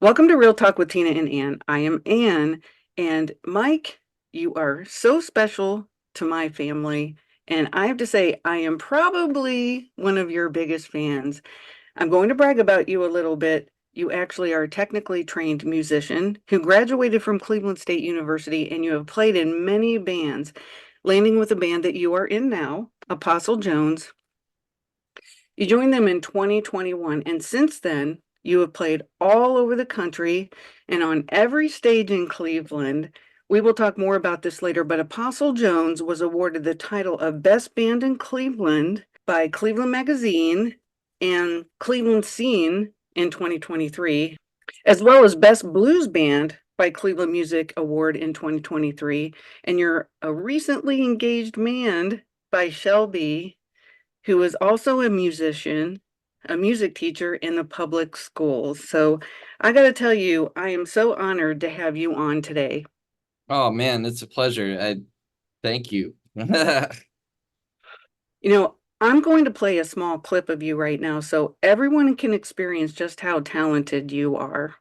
Welcome to Real Talk with Tina and Ann. I am Ann, and Mike, you are so special to my family. And I have to say, I am probably one of your biggest fans. I'm going to brag about you a little bit. You actually are a technically trained musician who graduated from Cleveland State University, and you have played in many bands, landing with the band that you are in now, Apostle Jones. You joined them in 2021, and since then, you have played all over the country and on every stage in Cleveland. We will talk more about this later, but Apostle Jones was awarded the title of Best Band in Cleveland by Cleveland Magazine and Cleveland Scene in 2023, as well as Best Blues Band by Cleveland Music Award in 2023. And you're a recently engaged man by Shelby, who is also a musician, a music teacher in the public schools. So I got to tell you, I am so honored to have you on today. Oh man, it's a pleasure. I thank you. I'm going to play a small clip of you right now so everyone can experience just how talented you are.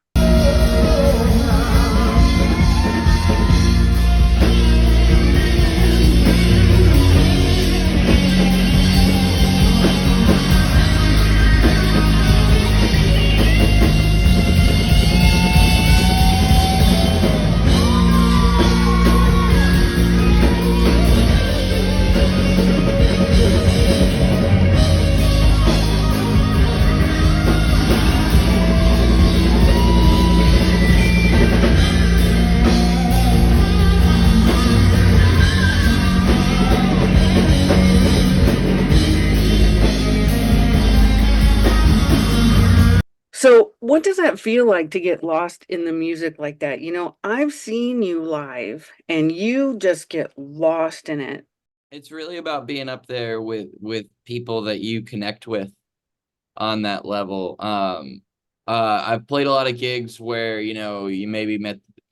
So, what does that feel like to get lost in the music like that? I've seen you live and you just get lost in it. It's really about being up there with people that you connect with on that level. I've played a lot of gigs where, you maybe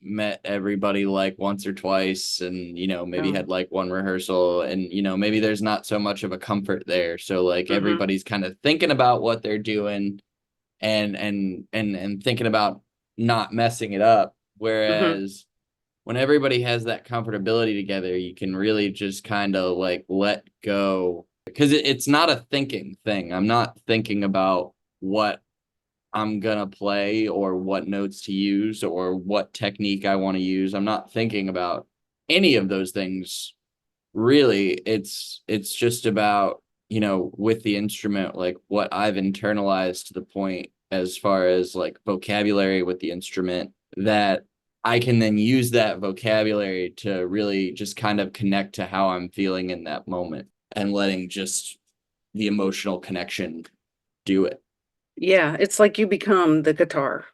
met everybody like once or twice and, maybe Oh, had like one rehearsal and, maybe there's not so much of a comfort there. So like mm-hmm, everybody's kind of thinking about what they're doing and thinking about not messing it up. mm-hmm. Whereas when everybody has that comfortability together, you can really just kind of like let go because it's not a thinking thing. I'm not thinking about what I'm gonna play or what notes to use or what technique I want to use. I'm not thinking about any of those things really. It's just about, with the instrument, like what I've internalized to the point as far as like vocabulary with the instrument that I can then use that vocabulary to really just kind of connect to how I'm feeling in that moment and letting just the emotional connection do it. Yeah, it's like you become the guitar.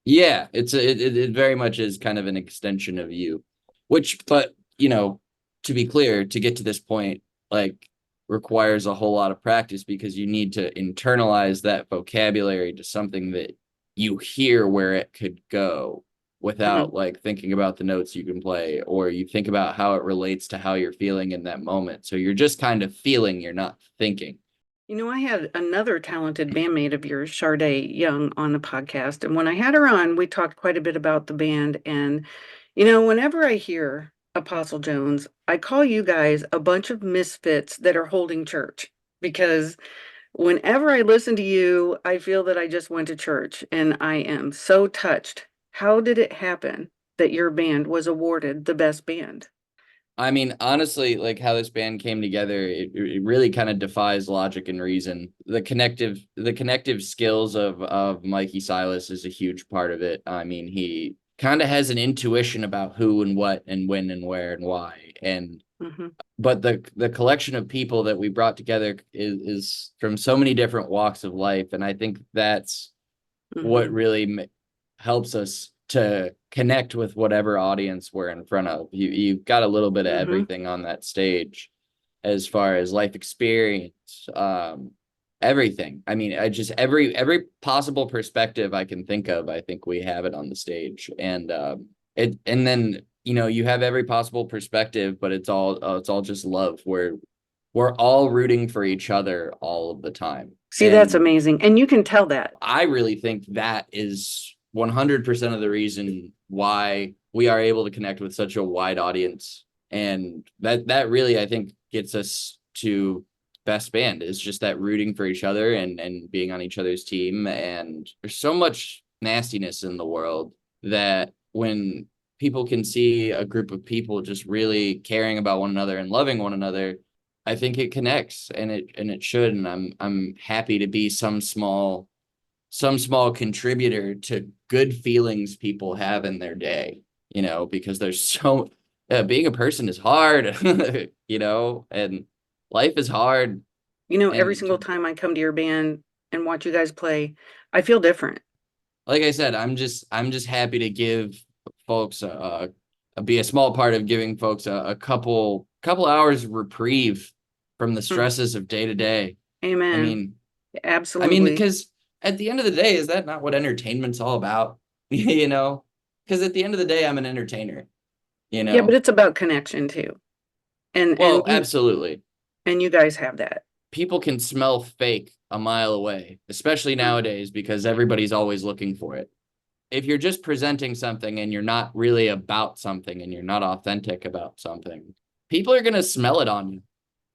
Yeah, it very much is kind of an extension of you, but to be clear, to get to this point, like requires a whole lot of practice because you need to internalize that vocabulary to something that you hear where it could go Mhm. without like thinking about the notes you can play, or you think about how it relates to how you're feeling in that moment. So you're just kind of feeling, you're not thinking. I had another talented bandmate of yours, Sade Young, on the podcast. And when I had her on, we talked quite a bit about the band. And, whenever I hear Apostle Jones, I call you guys a bunch of misfits that are holding church because whenever I listen to you, I feel that I just went to church and I am so touched. How did it happen that your band was awarded the best band? I mean, honestly, like how this band came together, it really kind of defies logic and reason. The connective skills of Mikey Silas is a huge part of it. I mean, he kind of has an intuition about who and what and when and where and why. And Hmm. but the collection of people that we brought together is from so many different walks of life, and I think that's what Hmm. really helps us to connect with whatever audience we're in front of. You've got a little bit of Hmm. everything on that stage as far as life experience, everything. I mean, I just every possible perspective I can think of, I think we have it on the stage. And then you have every possible perspective, but it's all just love. We're all rooting for each other all of the time. See, that's And amazing. And you can tell that. I really think that is 100% of the reason why we are able to connect with such a wide audience. And that really, I think, gets us to best band, is just that rooting for each other and being on each other's team. And there's so much nastiness in the world that when people can see a group of people just really caring about one another and loving one another, I think it connects, and it should. And I'm happy to be some small contributor to good feelings people have in their day, because there's being a person is hard, and life is hard. Every And single time I come to your band and watch you guys play, I feel different. like I said, I'm just happy to give folks be a small part of giving folks a couple hours reprieve from the Hmm. stresses of day to day. I Amen. mean, Absolutely. because at the end of the day, is that not what entertainment's all about? Because at the end of the day, I'm an entertainer, you Yeah, but know? it's about connection too. And Well, you absolutely. and you guys have that. People can smell fake a mile away, especially Mm. nowadays, because everybody's always looking for it. If you're just presenting something and you're not really about something and you're not authentic about something, people are going to smell it on you.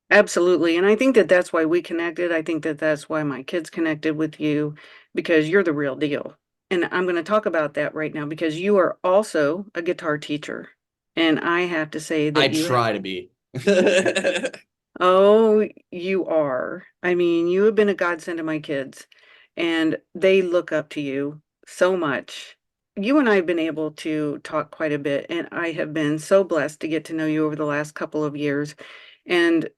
Absolutely. And I think that that's why we connected. I think that that's why my kids connected with you because you're the real deal. And I'm going to talk about that right now because you are also a guitar teacher. And I have to say I that try to be. oh, you are. I mean, you have been a godsend to my kids, and they look up to you so much. You and I have been able to talk quite a bit, and I have been so blessed to get to know you over the last couple of years. And,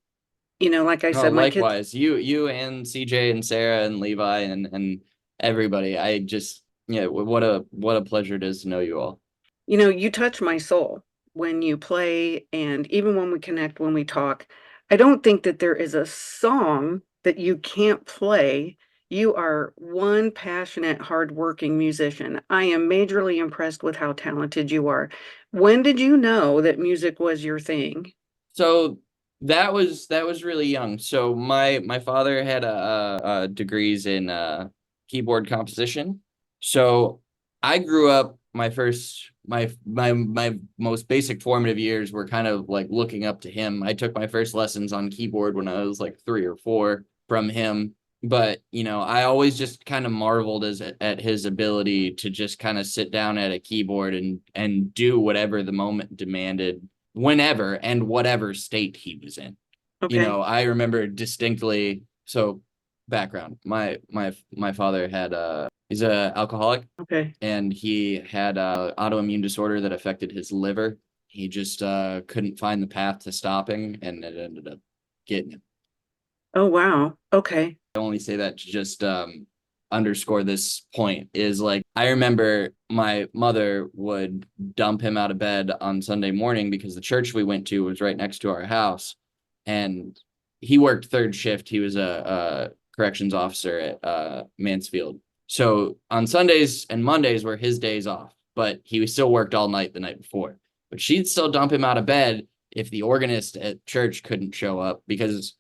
like I Oh, said, my kids, likewise. You and CJ and Sarah and Levi and everybody. I just, yeah, what a pleasure it is to know you all. you touch my soul when you play, and even when we connect, when we talk. I don't think that there is a song that you can't play. You are one passionate, hardworking musician. I am majorly impressed with how talented you are. When did you know that music was your thing? So that was really young. So my father had a degrees in keyboard composition. So I grew up, my first my most basic formative years were kind of like looking up to him. I took my first lessons on keyboard when I was like 3 or 4 from him. But I always just kind of marveled at his ability to just kind of sit down at a keyboard and do whatever the moment demanded, whenever and whatever state he was in. Okay. I remember distinctly. So, background: my father had he's a alcoholic, Okay. and he had a autoimmune disorder that affected his liver. He just couldn't find the path to stopping, and it ended up getting him. Oh, wow. Okay. I only say that to just underscore this point, is like, I remember my mother would dump him out of bed on Sunday morning because the church we went to was right next to our house, and he worked third shift. He was a corrections officer at Mansfield. So on Sundays and Mondays were his days off, but he still worked all night the night before. But she'd still dump him out of bed if the organist at church couldn't show up, because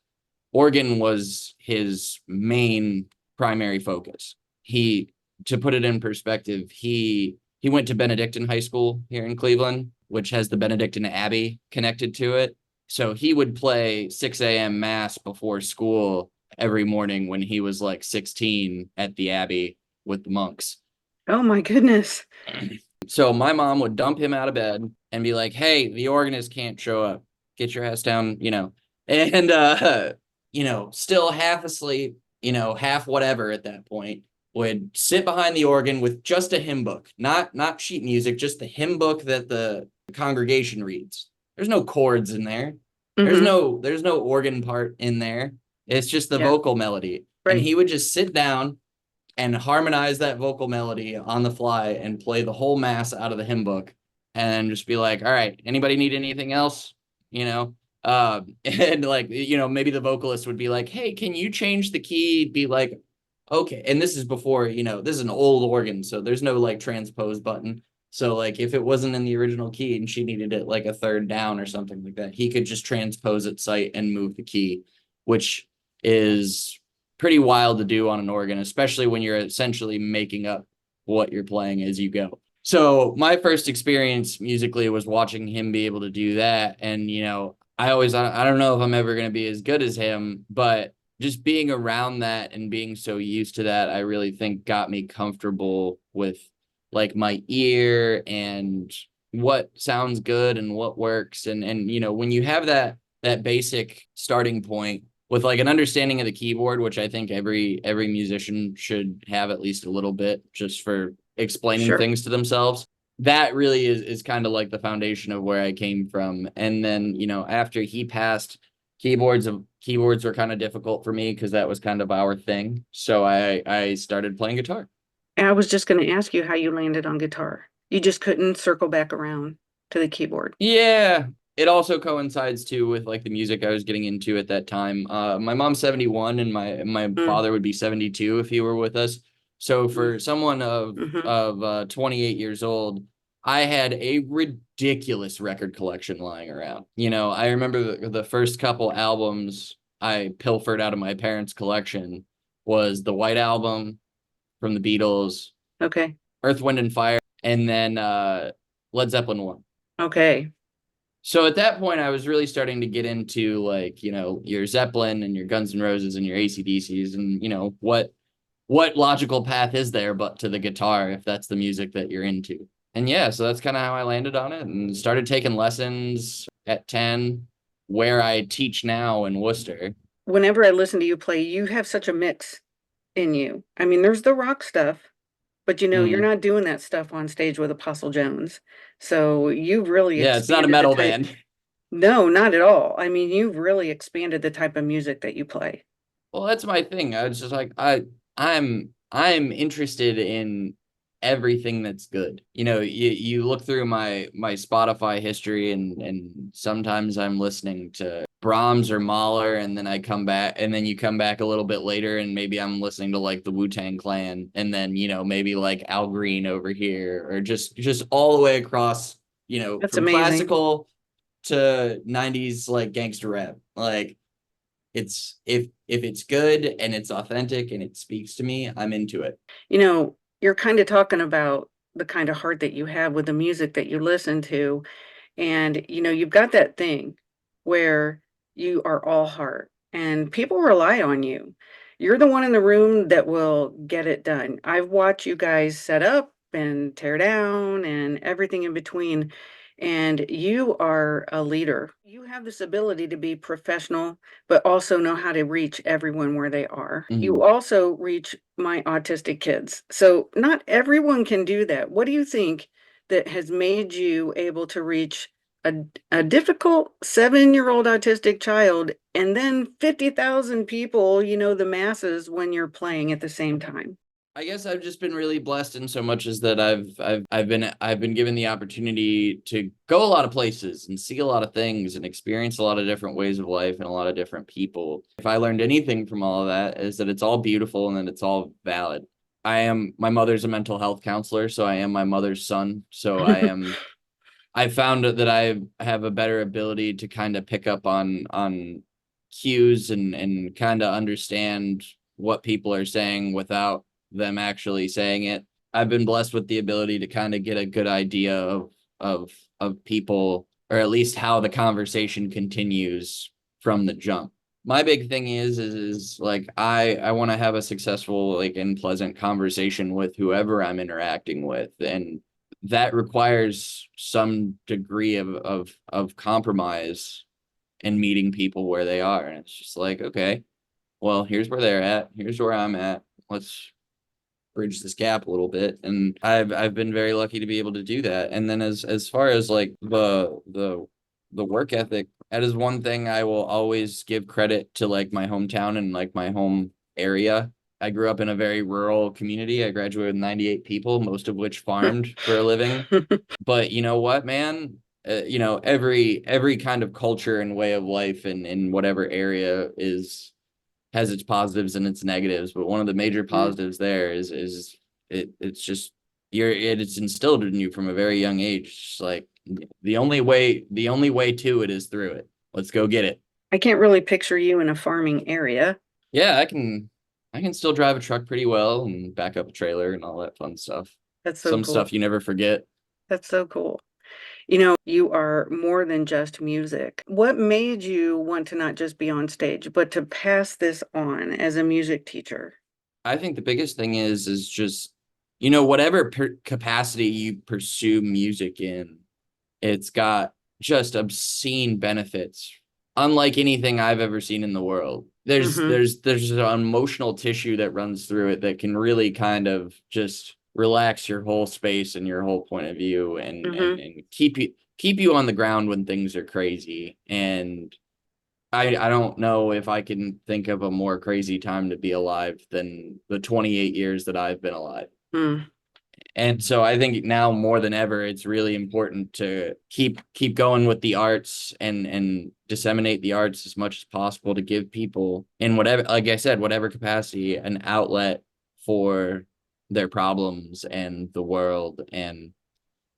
Oregon was his main primary focus. He, to put it in perspective, he went to Benedictine High School here in Cleveland, which has the Benedictine Abbey connected to it. So he would play 6 a.m. mass before school every morning when he was like 16 at the Abbey with the monks. Oh, my goodness. So my mom would dump him out of bed and be like, "Hey, the organist can't show up. Get your ass down." And still half asleep, half whatever at that point, would sit behind the organ with just a hymn book, not sheet music, just the hymn book that the congregation reads. There's no chords in there. There's Mm-hmm. no there's no organ part in there. It's just the Yeah. vocal melody. And Right. he would just sit down and harmonize that vocal melody on the fly and play the whole mass out of the hymn book, and just be like, all right, anybody need anything else? And like, maybe the vocalist would be like, hey, can you change the key? Be like, okay. And this is before, this is an old organ, so there's no like transpose button. So like, if it wasn't in the original key and she needed it like a third down or something like that, he could just transpose at sight and move the key, which is pretty wild to do on an organ, especially when you're essentially making up what you're playing as you go. So my first experience musically was watching him be able to do that. And, I don't know if I'm ever going to be as good as him, but just being around that and being so used to that, I really think got me comfortable with like my ear and what sounds good and what works. And when you have that basic starting point with like an understanding of the keyboard, which I think every musician should have at least a little bit just for explaining Sure. things to themselves. That really is kind of like the foundation of where I came from. And then, after he passed, keyboards were kind of difficult for me because that was kind of our thing. So I started playing guitar. And I was just going to ask you how you landed on guitar. You just couldn't circle back around to the keyboard. Yeah, it also coincides too with like the music I was getting into at that time. My mom's 71 and my Mm, father would be 72 if he were with us. So mm, for someone of mm-hmm. of 28 years old, I had a ridiculous record collection lying around. I remember the first couple albums I pilfered out of my parents' collection was the White Album from the Beatles, Okay. Earth, Wind and Fire, and then Led Zeppelin 1. Okay. So at that point, I was really starting to get into like, your Zeppelin and your Guns N' Roses and your AC/DCs and, what logical path is there but to the guitar if that's the music that you're into. And yeah, so that's kind of how I landed on it and started taking lessons at 10 where I teach now in Worcester. Whenever I listen to you play, you have such a mix in you. I mean, there's the rock stuff, but you're Mm. not doing that stuff on stage with Apostle Jones. So you've really Yeah, it's not a expanded the metal type. band. No, not at all. I mean, you've really expanded the type of music that you play. Well, that's my thing. I was just like, I'm interested in everything that's good. You look through my Spotify history and sometimes I'm listening to Brahms or Mahler and then I come back and then you come back a little bit later and maybe I'm listening to like the Wu-Tang Clan and then maybe like Al Green over here or just all the way across, That's from amazing. classical to 90s like gangster rap. Like it's if it's good and it's authentic and it speaks to me, I'm into it. You're kind of talking about the kind of heart that you have with the music that you listen to. And, you've got that thing where you are all heart and people rely on you. You're the one in the room that will get it done. I've watched you guys set up and tear down and everything in between. And you are a leader. You have this ability to be professional, but also know how to reach everyone where they are. You Mhm. also reach my autistic kids. So, not everyone can do that. What do you think that has made you able to reach a, a difficult 7-year-old autistic child and then 50,000 people, the masses when you're playing at the same time? I guess I've just been really blessed in so much as that I've been given the opportunity to go a lot of places and see a lot of things and experience a lot of different ways of life and a lot of different people. If I learned anything from all of that is that it's all beautiful and that it's all valid. My mother's a mental health counselor, so I am my mother's son. So I found that I have a better ability to kind of pick up on cues and kind of understand what people are saying without them actually saying it. I've been blessed with the ability to kind of get a good idea of of people or at least how the conversation continues from the jump. My big thing is like I want to have a successful like and pleasant conversation with whoever I'm interacting with and that requires some degree of compromise and meeting people where they are. And it's just like, okay, well, here's where they're at. Here's where I'm at. Let's bridge this gap a little bit. And I've been very lucky to be able to do that. And then as far as like the work ethic, that is one thing I will always give credit to like my hometown and like my home area. I grew up in a very rural community. I graduated with 98 people, most of which farmed for a living. But you know what, man? Every kind of culture and way of life in whatever area is has its positives and its negatives. But one of the major Mm. positives there is it's just it's instilled in you from a very young age. Just like the only way to it is through it. Let's go get it. I can't really picture you in a farming area. Yeah, I can. I can still drive a truck pretty well and back up a trailer and all that fun stuff. That's so Some cool. stuff you never forget. That's so cool. You are more than just music. What made you want to not just be on stage, but to pass this on as a music teacher? I think the biggest thing is just, whatever capacity you pursue music in, it's got just obscene benefits, unlike anything I've ever seen in the world. There's Mm-hmm. there's there's an emotional tissue that runs through it that can really kind of just relax your whole space and your whole point of view and and Mm-hmm. and keep you on the ground when things are crazy. And I don't know if I can think of a more crazy time to be alive than the 28 years that I've been alive. Mm. And so I think now more than ever, it's really important to keep going with the arts and disseminate the arts as much as possible to give people in whatever, like I said, whatever capacity, an outlet for their problems and the world and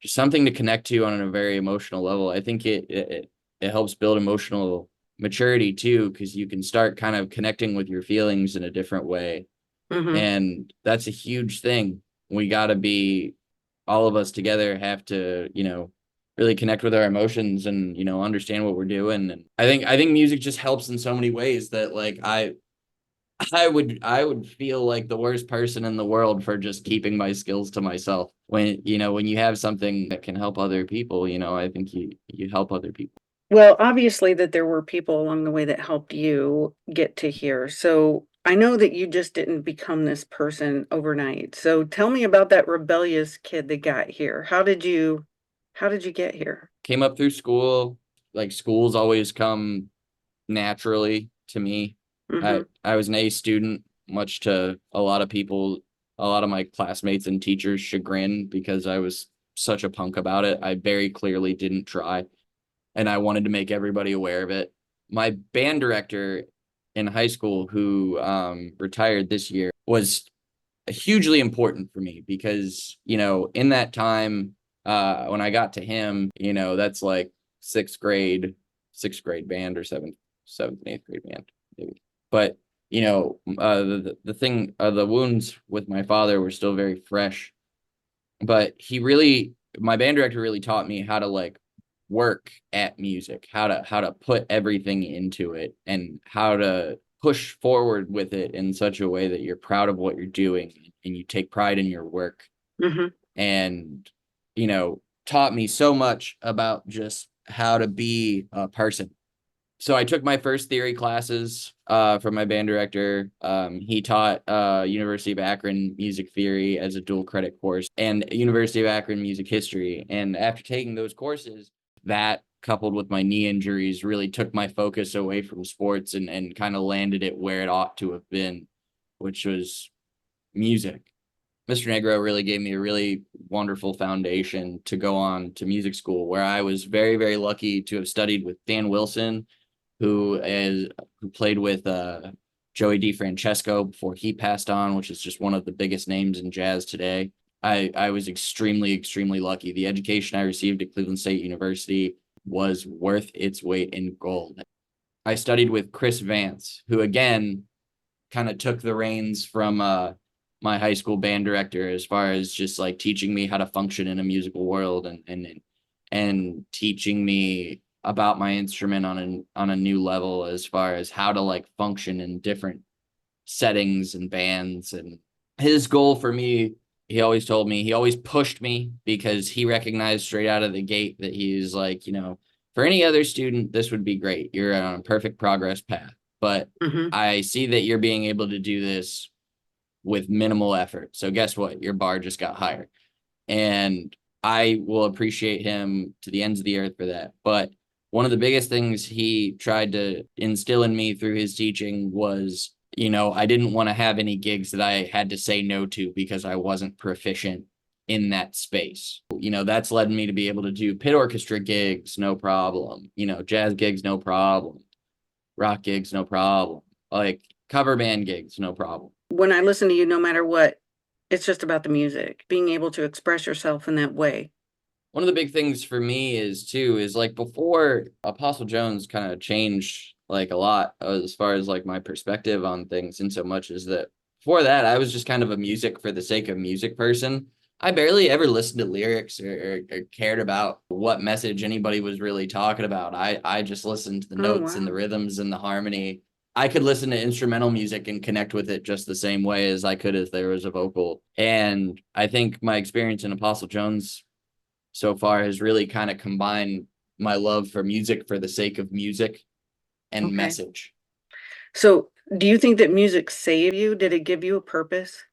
just something to connect to on a very emotional level. I think it helps build emotional maturity too, because you can start kind of connecting with your feelings in a different way. Mm-hmm. And that's a huge thing. We got to be, all of us together have to, really connect with our emotions and, understand what we're doing. And I think music just helps in so many ways that like I would feel like the worst person in the world for just keeping my skills to myself. When you have something that can help other people, I think you help other people. Well, obviously that there were people along the way that helped you get to here. So I know that you just didn't become this person overnight. So tell me about that rebellious kid that got here. How did you get here? Came up through school, like schools always come naturally to me. I Mm-hmm. I was an A student, much to a lot of people, a lot of my classmates and teachers' chagrin because I was such a punk about it. I very clearly didn't try, and I wanted to make everybody aware of it. My band director in high school, who retired this year, was hugely important for me because, in that time, when I got to him, that's like sixth grade band or seventh and eighth grade band, maybe. But, the thing, the wounds with my father were still very fresh, but my band director really taught me how to like work at music, how to put everything into it and how to push forward with it in such a way that you're proud of what you're doing and you take pride in your work. Mm-hmm. And taught me so much about just how to be a person. So I took my first theory classes from my band director. He taught University of Akron music theory as a dual credit course and University of Akron music history. And after taking those courses, that coupled with my knee injuries really took my focus away from sports and kind of landed it where it ought to have been, which was music. Mr. Negro really gave me a really wonderful foundation to go on to music school, where I was very, very lucky to have studied with Dan Wilson, who played with Joey DeFrancesco before he passed on, which is just one of the biggest names in jazz today. I was extremely, extremely lucky. The education I received at Cleveland State University was worth its weight in gold. I studied with Chris Vance, who again kind of took the reins from my high school band director as far as just like teaching me how to function in a musical world and teaching me about my instrument on a new level as far as how to like function in different settings and bands. And his goal for me, he always told me, he always pushed me because he recognized straight out of the gate that he's like, for any other student, this would be great. You're on a perfect progress path. But Mm-hmm. I see that you're being able to do this with minimal effort. So guess what? Your bar just got higher. And I will appreciate him to the ends of the earth for that. But one of the biggest things he tried to instill in me through his teaching was, I didn't want to have any gigs that I had to say no to because I wasn't proficient in that space. That's led me to be able to do pit orchestra gigs, no problem. Jazz gigs, no problem. Rock gigs, no problem. Like cover band gigs, no problem. When I listen to you, no matter what, it's just about the music, being able to express yourself in that way. One of the big things for me is like before Apostle Jones kind of changed like a lot as far as like my perspective on things, in so much as that before that, I was just kind of a music for the sake of music person. I barely ever listened to lyrics or cared about what message anybody was really talking about. I just listened to the Oh, notes and the wow. rhythms and the harmony. I could listen to instrumental music and connect with it just the same way as I could if there was a vocal. And I think my experience in Apostle Jones so far has really kind of combined my love for music for the sake of music and Okay. message. So, do you think that music saved you? Did it give you a purpose?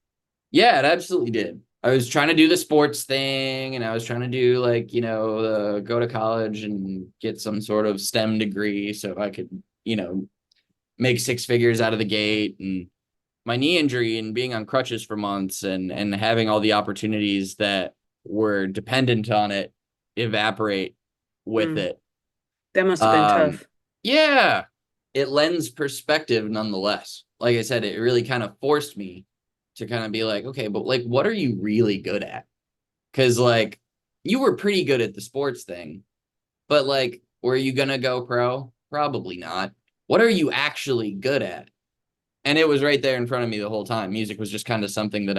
Yeah, it absolutely did. I was trying to do the sports thing and I was trying to do like, go to college and get some sort of STEM degree so I could, make six figures out of the gate. And my knee injury and being on crutches for months and having all the opportunities that were dependent on it evaporate with Mm, it. that must have been Um, tough. yeah, it lends perspective nonetheless. Like I said, it really kind of forced me to kind of be like, okay, but like, what are you really good at? Because like, you were pretty good at the sports thing, but like, were you gonna go pro? Probably not. What are you actually good at? And it was right there in front of me the whole time. Music was just kind of something that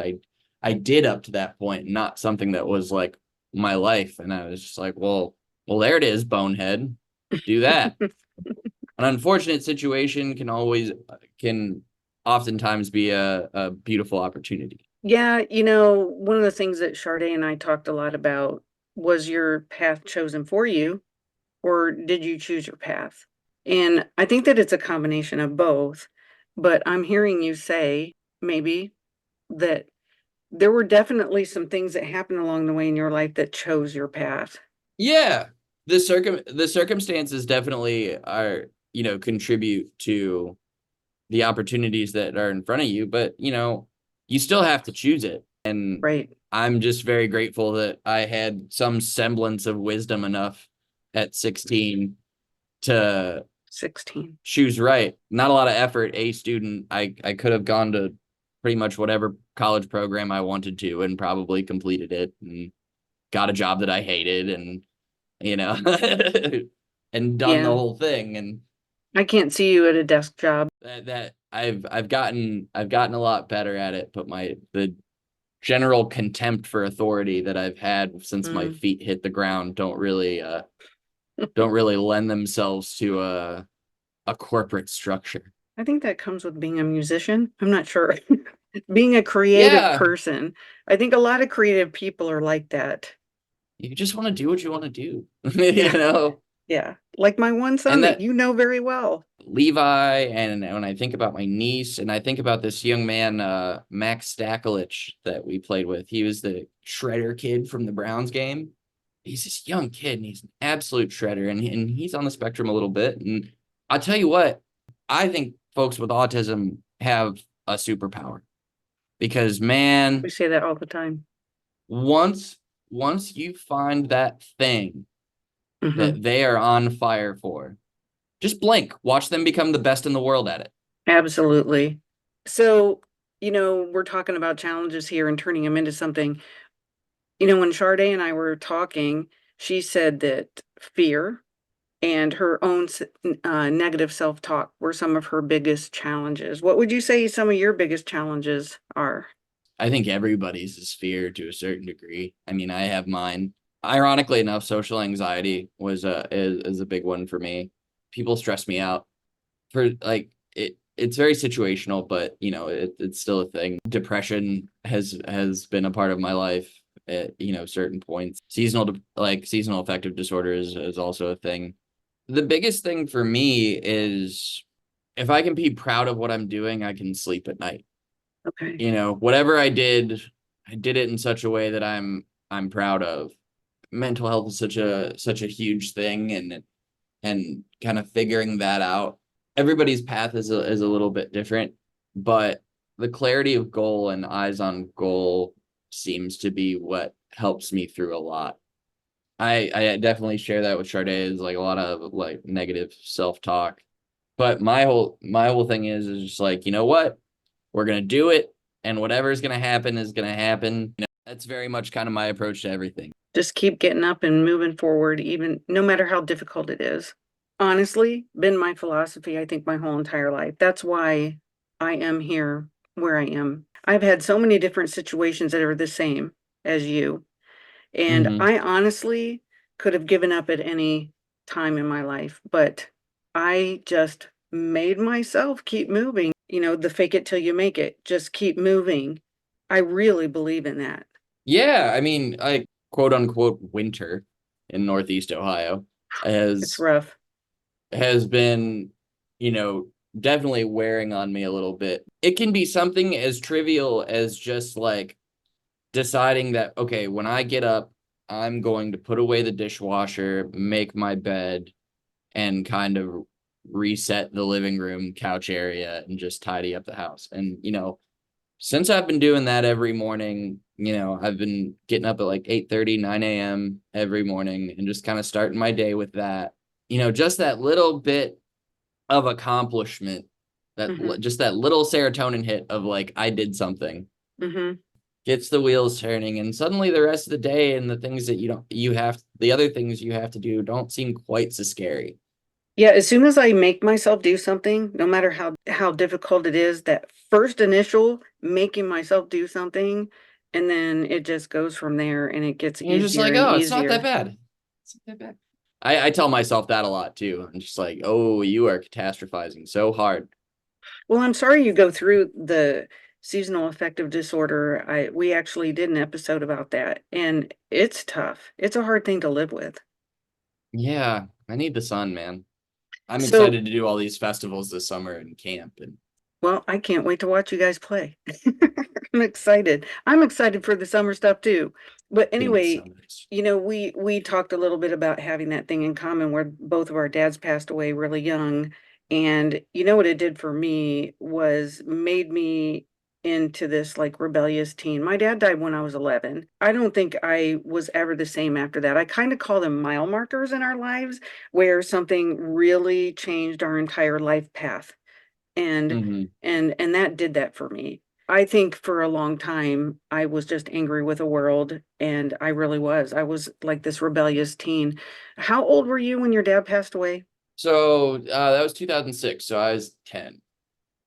I did up to that point, not something that was like my life. And I was just like, well, there it is, bonehead. Do that. An unfortunate situation can oftentimes be a beautiful opportunity. Yeah, one of the things that Sade and I talked a lot about was your path chosen for you, or did you choose your path? And I think that it's a combination of both, but I'm hearing you say maybe that there were definitely some things that happened along the way in your life that chose your path. Yeah, the circumstances definitely are, contribute to the opportunities that are in front of you, but you still have to choose it. And Right. I'm just very grateful that I had some semblance of wisdom enough at 16 to 16. choose right. Not a lot of effort, A student. I could have gone to pretty much whatever college program I wanted to and probably completed it and got a job that I hated and you know and done the Yeah. whole thing. And I can't see you at a desk job. that I've gotten a lot better at it, but the general contempt for authority that I've had since my Mm. feet hit the ground don't really lend themselves to a corporate structure. I think that comes with being a musician. I'm not sure. Being a creative Yeah, person. I think a lot of creative people are like that. you just want to do what you want to do, Yeah. you know. Yeah. Like my one son And that that you know very well. Levi, and when I think about my niece, and I think about this young man, Max Stakelich, that we played with. He was the shredder kid from the Browns game. He's this young kid, and he's an absolute shredder, and he's on the spectrum a little bit. And I'll tell you what, I think folks with autism have a superpower because, We man, say that all the time. once once you find that thing Hmm. that they are on fire for, just blink, watch them become the best in the world at it. Absolutely. So, we're talking about challenges here and turning them into something. When Sade and I were talking, she said that fear and her own negative self-talk were some of her biggest challenges. What would you say some of your biggest challenges are? I think everybody's is fear to a certain degree. I mean, I have mine. Ironically enough, social anxiety is a big one for me. People stress me out for like it's very situational, but it's still a thing. Depression has been a part of my life at certain points. Seasonal affective disorder is also a thing. The biggest thing for me is if I can be proud of what I'm doing, I can sleep at night. Okay. Whatever I did it in such a way that I'm proud of. Mental health is such a huge thing, and kind of figuring that out. Everybody's path is a little bit different, but the clarity of goal and eyes on goal seems to be what helps me through a lot. I definitely share that with Sade, is like a lot of like negative self-talk. But my whole thing is just like, you know what? We're gonna do it, and whatever's gonna happen is gonna happen. That's very much kind of my approach to everything. Just keep getting up and moving forward, even no matter how difficult it is. Honestly, been my philosophy, I think, my whole entire life. That's why I am here where I am. I've had so many different situations that are the same as you. And Hmm. I honestly could have given up at any time in my life, but I just made myself keep moving. The fake it till you make it, just keep moving. I really believe in that. Yeah, I mean, I quote unquote winter in Northeast Ohio It's has rough. has been, you know, definitely wearing on me a little bit. It can be something as trivial as just like deciding that, okay, when I get up, I'm going to put away the dishwasher, make my bed, and kind of reset the living room couch area and just tidy up the house. And, since I've been doing that every morning, I've been getting up at like 8:30, 9 a.m. every morning and just kind of starting my day with that. Just that little bit of accomplishment, that Hmm. just that little serotonin hit of like I did something Hmm. gets the wheels turning, and suddenly the rest of the day and the things that the other things you have to do don't seem quite so scary. Yeah, as soon as I make myself do something, no matter how difficult it is, that first initial making myself do something, and then it just goes from there and it gets And you're just easier like, and oh, it's not that easier. bad. It's not that bad. I tell myself that a lot too. I'm just like, oh, you are catastrophizing so hard. Well, I'm sorry you go through the seasonal affective disorder. We actually did an episode about that, and it's tough. It's a hard thing to live with. Yeah, I need the sun, man. I'm So, excited to do all these festivals this summer and camp and well, I can't wait to watch you guys play. I'm excited. I'm excited for the summer stuff too. But it's gonna be so anyway, nice. we talked a little bit about having that thing in common where both of our dads passed away really young. And you know what it did for me was made me into this like rebellious teen. My dad died when I was 11. I don't think I was ever the same after that. I kind of call them mile markers in our lives where something really changed our entire life path, and Hmm. and that did that for me. I think for a long time I was just angry with the world, and I was like this rebellious teen. How old were you when your dad passed away? So that was 2006. So I was 10.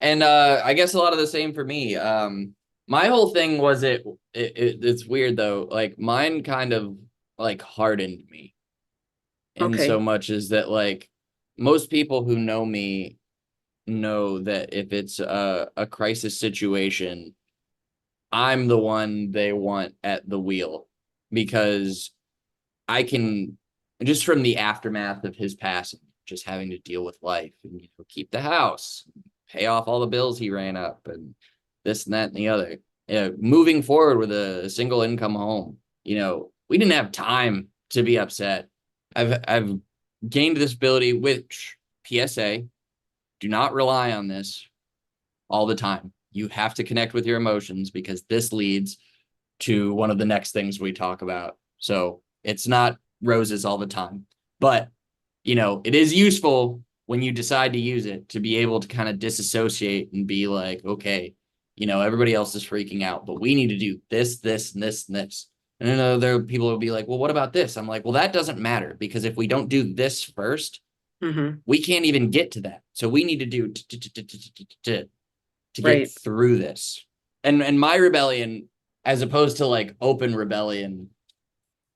And I guess a lot of the same for me. My whole thing was it's weird though. Like mine kind of like hardened me in so Okay. much as that like most people who know me know that if it's a crisis situation, I'm the one they want at the wheel because I can just from the aftermath of his passing, just having to deal with life and keep the house, pay off all the bills he ran up, and this and that and the other. Moving forward with a single income home, we didn't have time to be upset. I've gained this ability, which PSA, do not rely on this all the time. You have to connect with your emotions because this leads to one of the next things we talk about. So it's not roses all the time, but it is useful when you decide to use it to be able to kind of disassociate and be like, okay, everybody else is freaking out, but we need to do this, this, and this, and this. And then other people will be like, well, what about this? I'm like, well, that doesn't matter because if we don't do this first, Mm-hmm. we can't even get to that. So we need to do to get Right. through this. And my rebellion, as opposed to like open rebellion,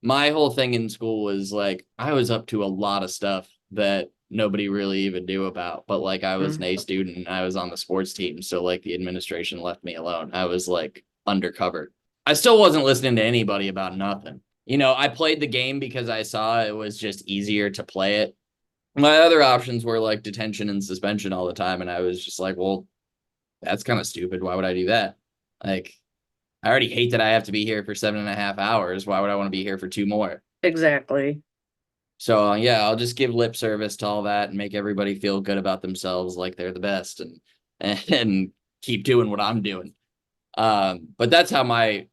my whole thing in school was like I was up to a lot of stuff that nobody really even knew about. But like I was an Mm. A student and I was on the sports team. So like the administration left me alone. I was like undercover. I still wasn't listening to anybody about nothing. I played the game because I saw it was just easier to play it. My other options were like detention and suspension all the time. And I was just like, well, that's kind of stupid. Why would I do that? Like, I already hate that I have to be here for 7.5 hours. Why would I want to be here for two more? Exactly. So yeah, I'll just give lip service to all that and make everybody feel good about themselves, like they're the best, and keep doing what I'm doing. But that's how my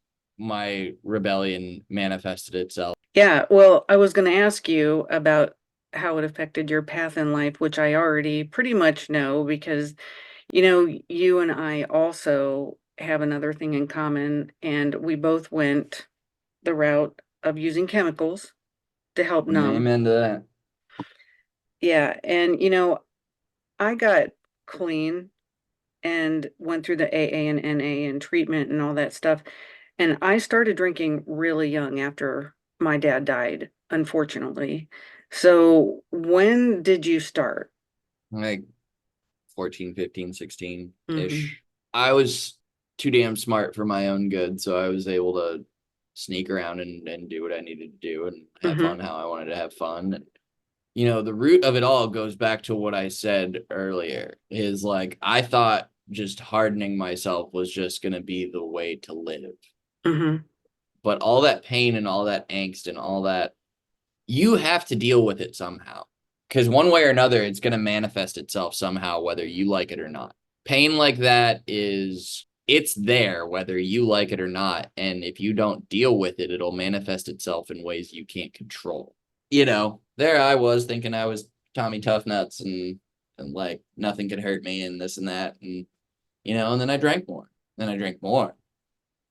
rebellion manifested itself. Yeah, well, I was going to ask you about how it affected your path in life, which I already pretty much know because, you and I also have another thing in common, and we both went the route of using chemicals to help numb. Amen to that. Yeah, and I got clean and went through the AA and NA and treatment and all that stuff. And I started drinking really young after my dad died, unfortunately. So when did you start? like 14, 15, 16 Mm-hmm. ish. I was too damn smart for my own good, so I was able to sneak around and do what I needed to do and have Mm-hmm. fun how I wanted to have fun. And, the root of it all goes back to what I said earlier is like, I thought just hardening myself was just going to be the way to live. Mm-hmm. But all that pain and all that angst and all that, you have to deal with it somehow. Because one way or another, it's going to manifest itself somehow, whether you like it or not. Pain like that it's there, whether you like it or not. And if you don't deal with it, it'll manifest itself in ways you can't control. There I was thinking I was Tommy Tough Nuts and like nothing could hurt me and this and that. And then I drank more. Then I drank more.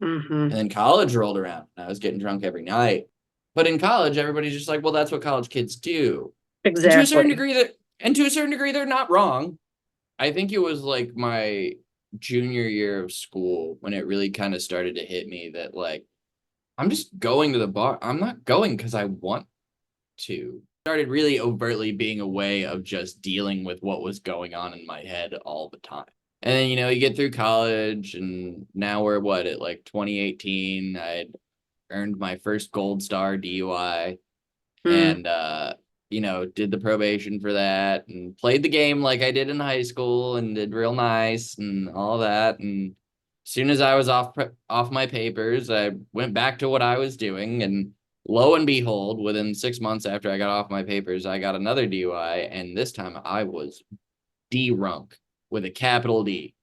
Mm-hmm. And then college rolled around and I was getting drunk every night. But in college, everybody's just like, well, that's what college kids do. And to a certain Exactly. degree they're not wrong. I think it was like my junior year of school when it really kind of started to hit me that like I'm just going to the bar. I'm not going because I want to. Started really overtly being a way of just dealing with what was going on in my head all the time. And then, you get through college and now we're what at like 2018. I'd earned my first gold star DUI Mm. and did the probation for that and played the game like I did in high school and did real nice and all that. And as soon as I was off my papers, I went back to what I was doing, and lo and behold, within 6 months after I got off my papers, I got another DUI, and this time I was D-runk with a capital D.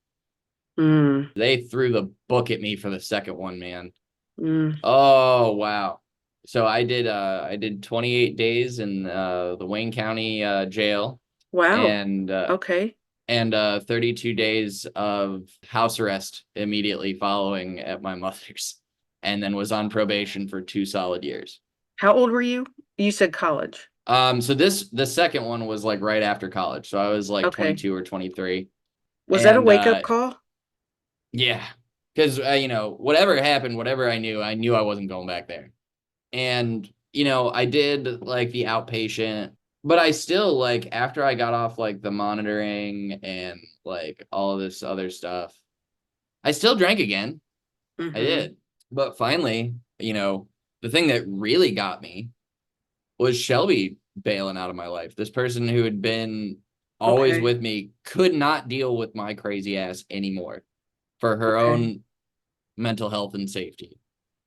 Mm. They threw the book at me for the second one, man. Mm. Oh, wow. So I did 28 days in the Wayne County jail Wow. and uh Okay. and 32 days of house arrest immediately following at my mother's, and then was on probation for 2 solid years. How old were you? You said college. So the second one was like right after college. So I was like Okay. 22 or 23. Was that a And wake-up call? yeah, because whatever happened, whatever I knew I wasn't going back there. And I did like the outpatient, but I still like after I got off like the monitoring and like all of this other stuff, I still drank again. I Mm-hmm. did. But finally, the thing that really got me was Shelby bailing out of my life. This person who had been always Okay. with me could not deal with my crazy ass anymore for her Okay. own mental health and safety.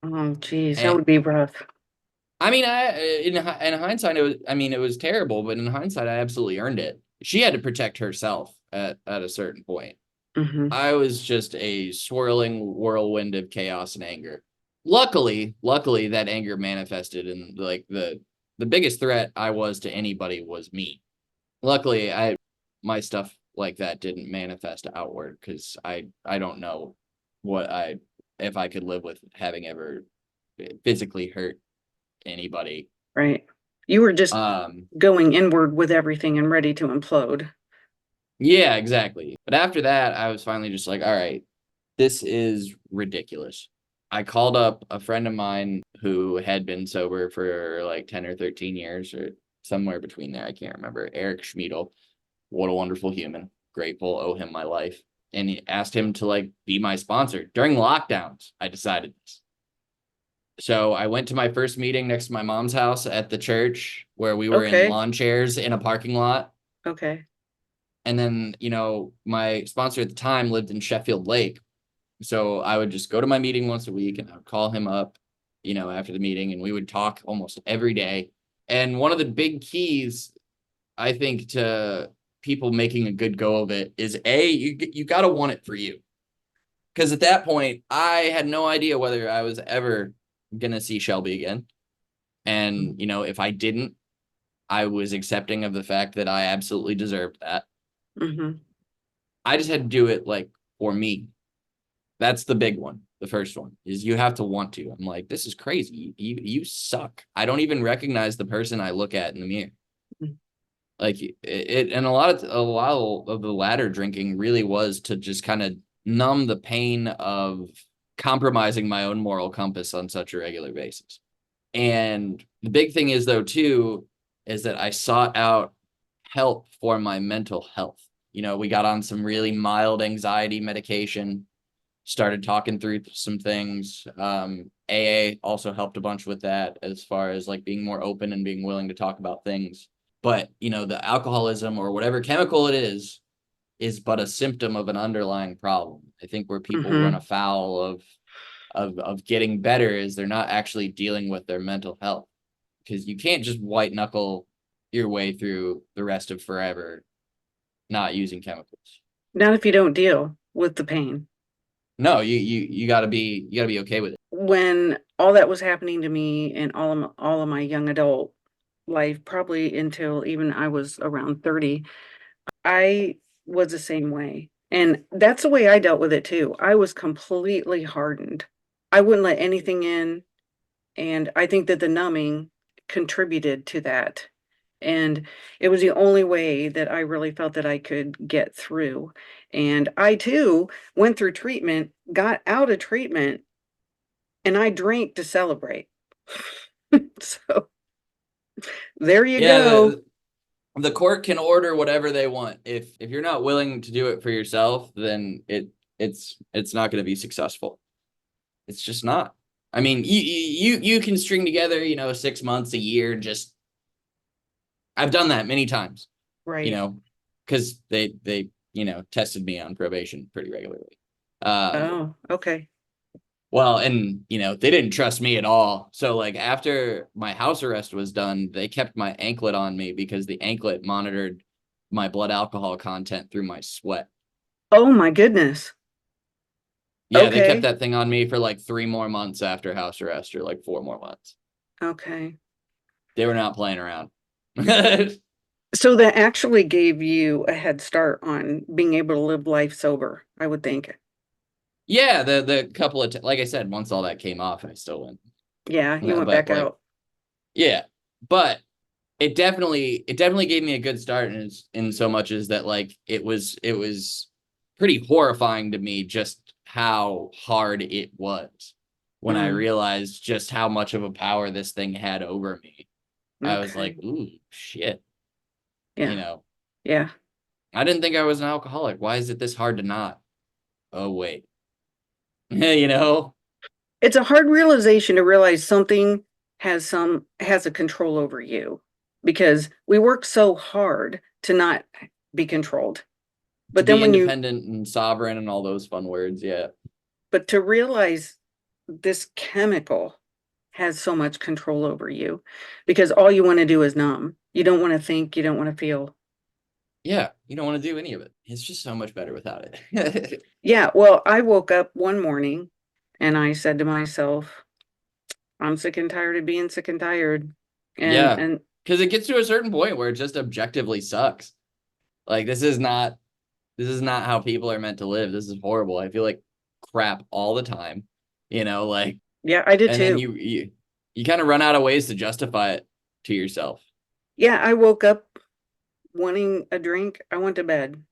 Oh, geez, that And would be rough. I mean, in hindsight, it was terrible, but in hindsight, I absolutely earned it. She had to protect herself at a certain point. Mm-hmm. I was just a swirling whirlwind of chaos and anger. Luckily, that anger manifested, and like the biggest threat I was to anybody was me. Luckily, my stuff like that didn't manifest outward because I don't know what I if I could live with having ever physically hurt anybody. Right. You were just Um, going inward with everything and ready to implode. yeah, exactly. But after that, I was finally just like, all right, this is ridiculous. I called up a friend of mine who had been sober for like 10 or 13 years or somewhere between there. I can't remember. Eric Schmiedel. What a wonderful human. Grateful, owe him my life. And he asked him to like be my sponsor during lockdowns. I decided this. So I went to my first meeting next to my mom's house at the church where we were in Okay. lawn chairs in a parking lot. Okay. And then, my sponsor at the time lived in Sheffield Lake. So I would just go to my meeting once a week and I would call him up, after the meeting, and we would talk almost every day. And one of the big keys, I think, to people making a good go of it is you got to want it for you. Because at that point, I had no idea whether I was ever going to see Shelby again. And, if I didn't, I was accepting of the fact that I absolutely deserved that. Mm-hmm. I just had to do it like for me. That's the big one. The first one is you have to want to. I'm like, this is crazy. You suck. I don't even recognize the person I look at in the mirror. Like and a lot of the latter drinking really was to just kind of numb the pain of compromising my own moral compass on such a regular basis. And the big thing is, though, too, is that I sought out help for my mental health. We got on some really mild anxiety medication, started talking through some things. AA also helped a bunch with that, as far as like being more open and being willing to talk about things. But, the alcoholism or whatever chemical it is but a symptom of an underlying problem. I think where people run Hmm. afoul of getting better is they're not actually dealing with their mental health, because you can't just white knuckle your way through the rest of forever not using chemicals. Not if you don't deal with the pain. No, you gotta be okay with it. When all that was happening to me and all of my young adult life, probably until even I was around 30, I was the same way. And that's the way I dealt with it too. I was completely hardened. I wouldn't let anything in. And I think that the numbing contributed to that. And it was the only way that I really felt that I could get through. And I too went through treatment, got out of treatment, and I drank to celebrate. So there you Yeah, go. the court can order whatever they want. If you're not willing to do it for yourself, then it's not going to be successful. It's just not. I mean, you can string together, 6 months, a year. Just I've done that many times, you Right. know, because they tested me on probation pretty regularly. Um, Oh, okay. well, and they didn't trust me at all. So like after my house arrest was done, they kept my anklet on me because the anklet monitored my blood alcohol content through my sweat. Oh my goodness. Yeah, they kept Okay. that thing on me for like 3 more months after house arrest, or like 4 more months. Okay. They were not playing around. So that actually gave you a head start on being able to live life sober, I would think. Yeah, the couple of like I said, once all that came off, I still went. Yeah, you went But back like, out. yeah, but it definitely gave me a good start in so much as that, like, it was pretty horrifying to me just how hard it was when I Mm, realized just how much of a power this thing had over me. I was like, okay. ooh, shit. You Yeah. know, Yeah. I didn't think I was an alcoholic. Why is it this hard to not? Oh, wait. you know? It's a hard realization to realize something has a control over you because we work so hard to not be controlled. To But then be when you independent and sovereign and all those fun words. Yeah. but to realize this chemical has so much control over you because all you want to do is numb. You don't want to think, you don't want to feel. Yeah. You don't want to do any of it. It's just so much better without it. Yeah, well, I woke up one morning and I said to myself, I'm sick and tired of being sick and tired. And Yeah. Because it gets to a certain point where it just objectively sucks. Like, this is not how people are meant to live. This is horrible. I feel like crap all the time, like, yeah, I did and then too. you kind of run out of ways to justify it to yourself. Yeah, I woke up wanting a drink. I went to bed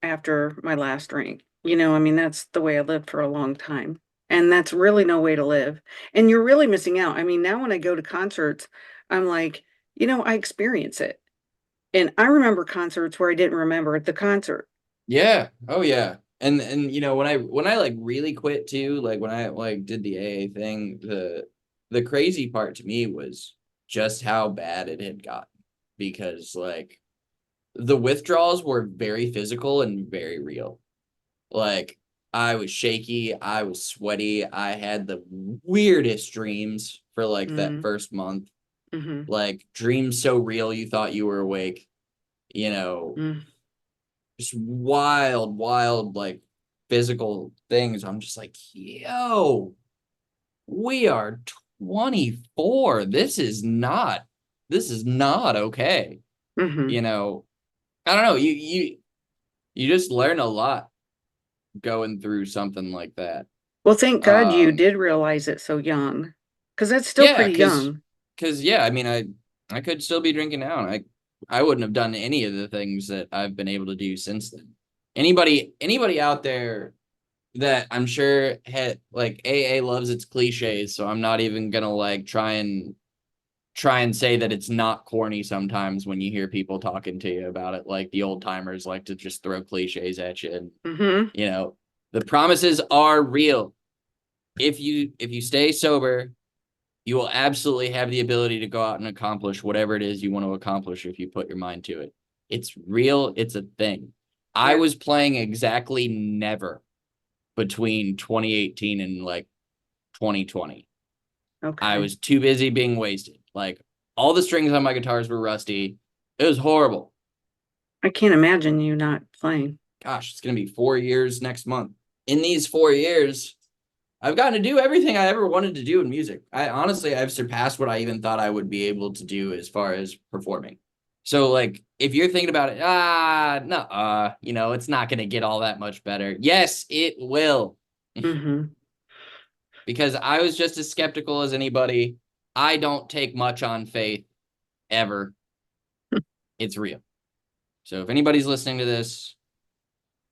after my last drink. I mean, that's the way I lived for a long time. And that's really no way to live. And you're really missing out. I mean, now when I go to concerts, I'm like, I experience it. And I remember concerts where I didn't remember at the concert. Yeah. Oh yeah. And when I like really quit too, like when I like did the AA thing, the crazy part to me was just how bad it had gotten, because like the withdrawals were very physical and very real. Like, I was shaky, I was sweaty, I had the weirdest dreams for like that Mm, first month. hmm Like dreams so real you thought you were awake, you know, mm, just wild, wild, like physical things. I'm just like, yo, we are 24. This is not okay. hmm You know, I don't know. You just learn a lot going through something like that. Well, thank God you Um, did realize it so young, because that's still yeah, pretty cause, young. cause yeah, I mean, I could still be drinking now, and I wouldn't have done any of the things that I've been able to do since then. Anybody out there that I'm sure had like AA loves its cliches, so I'm not even gonna like try and say that it's not corny sometimes when you hear people talking to you about it. Like the old timers like to just throw cliches at you. And, Mm-hmm. you know, the promises are real. If you stay sober, you will absolutely have the ability to go out and accomplish whatever it is you want to accomplish if you put your mind to it. It's real, it's a thing. I Yeah. was playing exactly never between 2018 and like 2020. I Okay. was too busy being wasted. Like all the strings on my guitars were rusty. It was horrible. I can't imagine you not playing. Gosh, it's going to be 4 years next month. In these 4 years, I've gotten to do everything I ever wanted to do in music. I've surpassed what I even thought I would be able to do as far as performing. So, like, if you're thinking about it, no, it's not going to get all that much better. Yes, it will. Mm-hmm. Because I was just as skeptical as anybody. I don't take much on faith ever. It's real. So if anybody's listening to this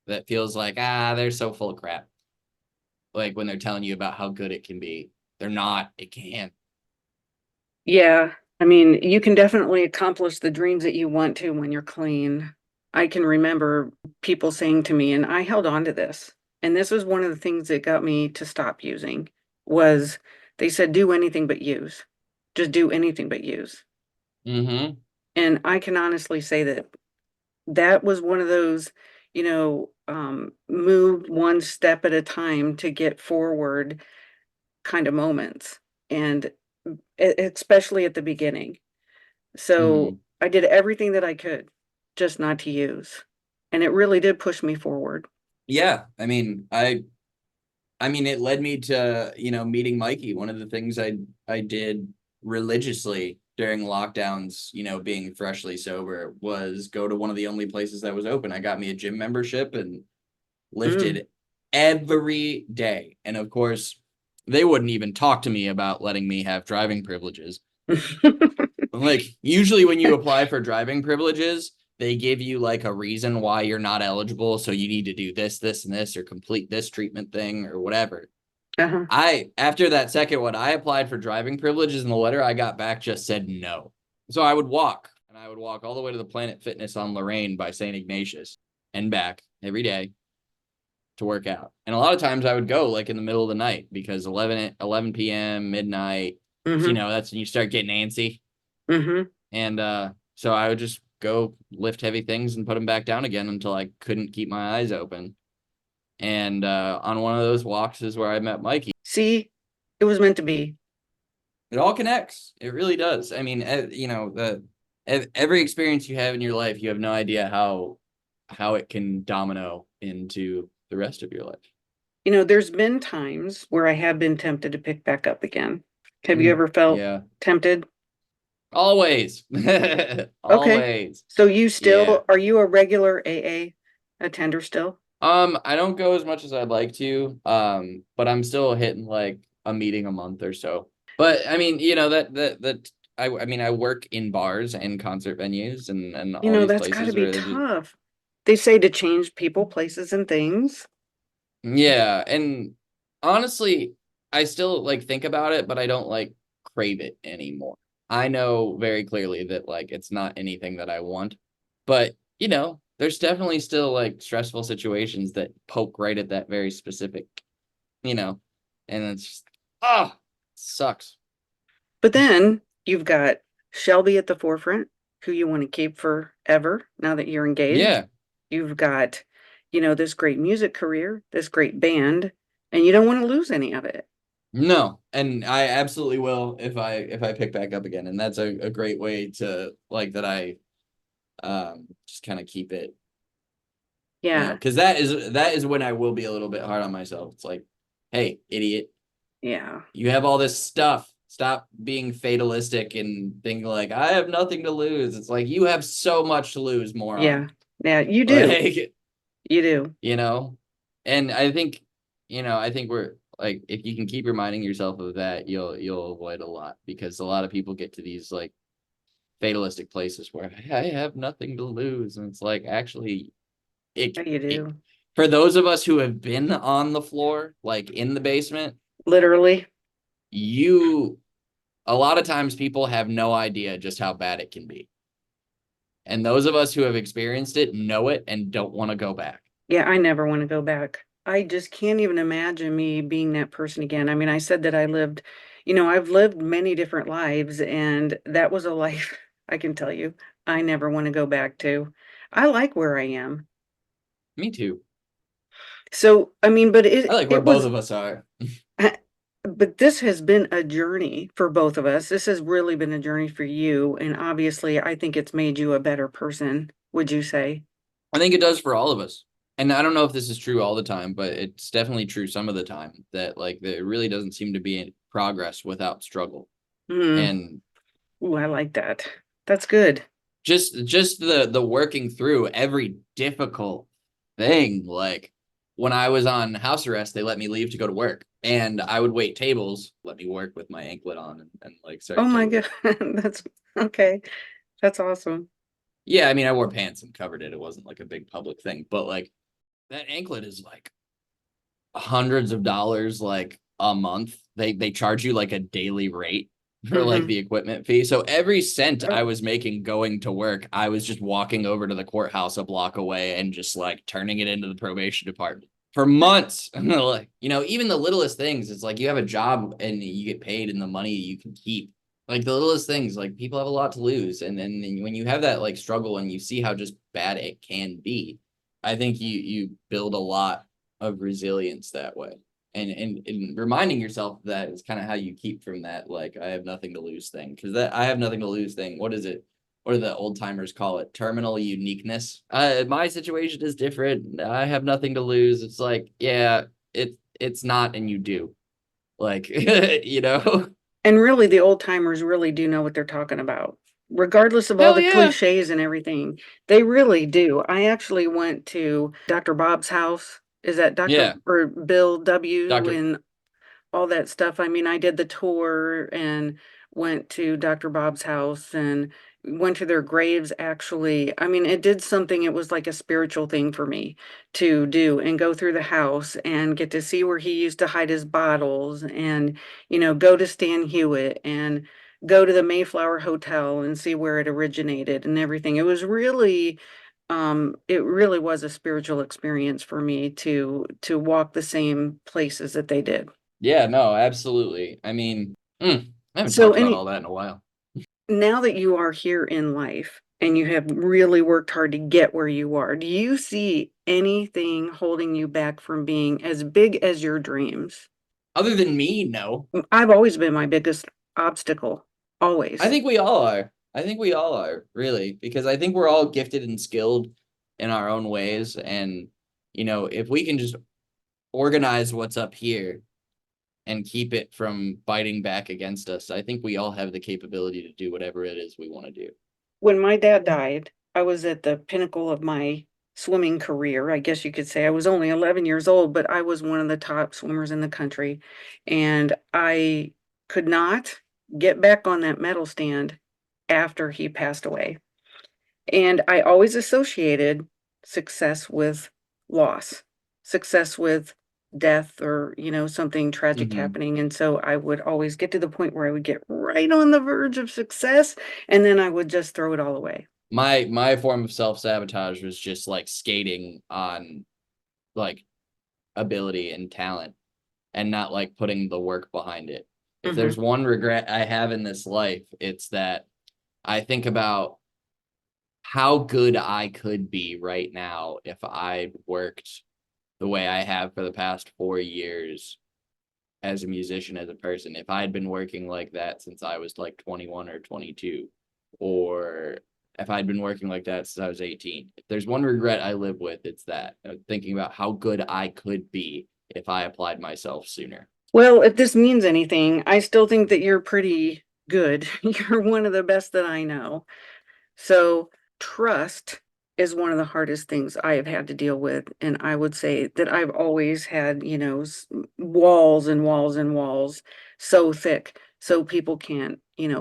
that feels like, they're so full of crap, like when they're telling you about how good it can be, they're not. It can. Yeah. I mean, you can definitely accomplish the dreams that you want to when you're clean. I can remember people saying to me, and I held on to this, and this was one of the things that got me to stop using, was they said, do anything but use. Just do anything but use. Mm-hmm. And I can honestly say that that was one of those, move one step at a time to get forward kind of moments. And especially at the beginning. So Mm-hmm. I did everything that I could just not to use. And it really did push me forward. Yeah. I mean, it led me to, meeting Mikey. One of the things I did religiously during lockdowns, being freshly sober, was go to one of the only places that was open. I got me a gym membership and Mm. lifted every day. And of course, they wouldn't even talk to me about letting me have driving privileges. Like, usually when you apply for driving privileges, they give you like a reason why you're not eligible. So you need to do this, this, and this, or complete this treatment thing or whatever. Uh-huh. After that second one, I applied for driving privileges and the letter I got back just said no. So I would walk, and I would walk all the way to the Planet Fitness on Lorraine by St. Ignatius and back every day to work out. And a lot of times I would go like in the middle of the night because 11 p.m., midnight, Mm-hmm. that's when you start getting antsy. Mm-hmm. And so I would just go lift heavy things and put them back down again until I couldn't keep my eyes open. And on one of those walks is where I met Mikey. See, it was meant to be. It all connects. It really does. I mean, every experience you have in your life, you have no idea how it can domino into the rest of your life. There's been times where I have been tempted to pick back up again. Have you ever felt Yeah, tempted? always, Okay. always. So Yeah. are you a regular AA attender still? I don't go as much as I'd like to. But I'm still hitting like a meeting a month or so. But I mean, that I work in bars and concert venues and all these That's got to places be where they're just tough. They say to change people, places, and things. yeah. And honestly, I still like think about it, but I don't like crave it anymore. I know very clearly that like it's not anything that I want, but there's definitely still like stressful situations that poke right at that very specific, you know, and it's just, sucks. But then you've got Shelby at the forefront, who you want to keep forever now that you're engaged. Yeah, You've got, this great music career, this great band, and you don't want to lose any of it. no, and I absolutely will if I pick back up again, and that's a great way to like that I just kind of keep it, Yeah. because that is when I will be a little bit hard on myself. It's like, hey, idiot, Yeah. you have all this stuff. Stop being fatalistic and think like I have nothing to lose. It's like you have so much to lose, moron. Yeah. Yeah. You do. Like, You do. you know, and I think we're like if you can keep reminding yourself of that, you'll avoid a lot because a lot of people get to these like fatalistic places where I have nothing to lose. And it's like, actually, it, Yeah, you it do. for those of us who have been on the floor, like in the basement, Literally. you a lot of times people have no idea just how bad it can be. And those of us who have experienced it know it and don't want to go back. Yeah, I never want to go back. I just can't even imagine me being that person again. I mean, I said that I lived, I've lived many different lives, and that was a life I can tell you I never want to go back to. I like where I am. Me too. So, I mean, but I it like where it both was of us are. but this has been a journey for both of us. This has really been a journey for you, and obviously I think it's made you a better person, would you say? I think it does for all of us. And I don't know if this is true all the time, but it's definitely true some of the time that like there really doesn't seem to be progress without struggle. Hmm. And Ooh, I like that. That's good. just the working through every difficult thing. Like when I was on house arrest, they let me leave to go to work. And I would wait tables, let me work with my anklet on and like Oh start my tables. God. That's okay. That's awesome. Yeah, I mean I wore pants and covered it. It wasn't like a big public thing, but like that anklet is like hundreds of dollars like a month. They charge you like a daily rate for like Hmm. the equipment fee. So every cent I Oh, was making going to work, I was just walking over to the courthouse a block away and just like turning it into the probation department for months. Like, even the littlest things, it's like you have a job and you get paid and the money you can keep. Like the littlest things, like people have a lot to lose. And then when you have that like struggle and you see how just bad it can be, I think you build a lot of resilience that way. And reminding yourself that is kind of how you keep from that like I have nothing to lose thing, because that I have nothing to lose thing, what is it, what do the old timers call it, terminal uniqueness. My situation is different, I have nothing to lose. It's like, yeah, it's not, and you do, like, and really, the old timers really do know what they're talking about, regardless of all hell the yeah. cliches and everything. They really do. I actually went to Dr. Bob's house. Is that Dr. Yeah, or Bill W. Dr. and all that stuff. I mean, I did the tour and went to Dr. Bob's house and went to their graves actually. I mean, it did something, it was like a spiritual thing for me to do and go through the house and get to see where he used to hide his bottles and, go to Stan Hewitt and go to the Mayflower Hotel and see where it originated and everything. It really was a spiritual experience for me to walk the same places that they did. Yeah, no, absolutely. I mean, I haven't So talked about any all that in a while. now that you are here in life and you have really worked hard to get where you are, do you see anything holding you back from being as big as your dreams? Other than me, no. I've always been my biggest obstacle, I always. think we all are. I think we all are, really, because I think we're all gifted and skilled in our own ways. And, if we can just organize what's up here and keep it from biting back against us, I think we all have the capability to do whatever it is we want to do. When my dad died, I was at the pinnacle of my swimming career. I guess you could say I was only 11 years old, but I was one of the top swimmers in the country. And I could not get back on that medal stand after he passed away. And I always associated success with loss, success with death or, something tragic Hmm. happening. And so I would always get to the point where I would get right on the verge of success and then I would just throw it all away. My form of self-sabotage was just like skating on like ability and talent and not like putting the work behind it. If there's Hmm. one regret I have in this life, it's that I think about how good I could be right now if I worked the way I have for the past 4 years as a musician, as a person. If I had been working like that since I was like 21 or 22, or if I'd been working like that since I was 18. If there's one regret I live with, it's that, thinking about how good I could be if I applied myself sooner. Well, if this means anything, I still think that you're pretty good. You're one of the best that I know. So trust is one of the hardest things I have had to deal with. And I would say that I've always had, walls and walls and walls so thick so people can't,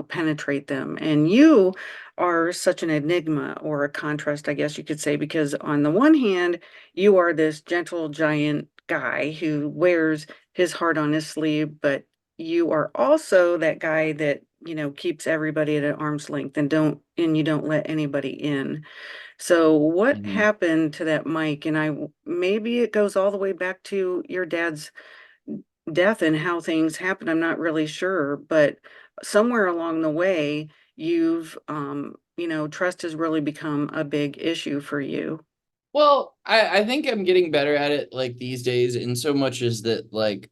penetrate them. And you are such an enigma or a contrast, I guess you could say, because on the one hand, you are this gentle giant guy who wears his heart on his sleeve, but you are also that guy that, keeps everybody at an arm's length and you don't let anybody in. So what Mhm. happened to that mic? And maybe it goes all the way back to your dad's death and how things happen. I'm not really sure, but somewhere along the way, trust has really become a big issue for you. Well, I think I'm getting better at it like these days in so much as that like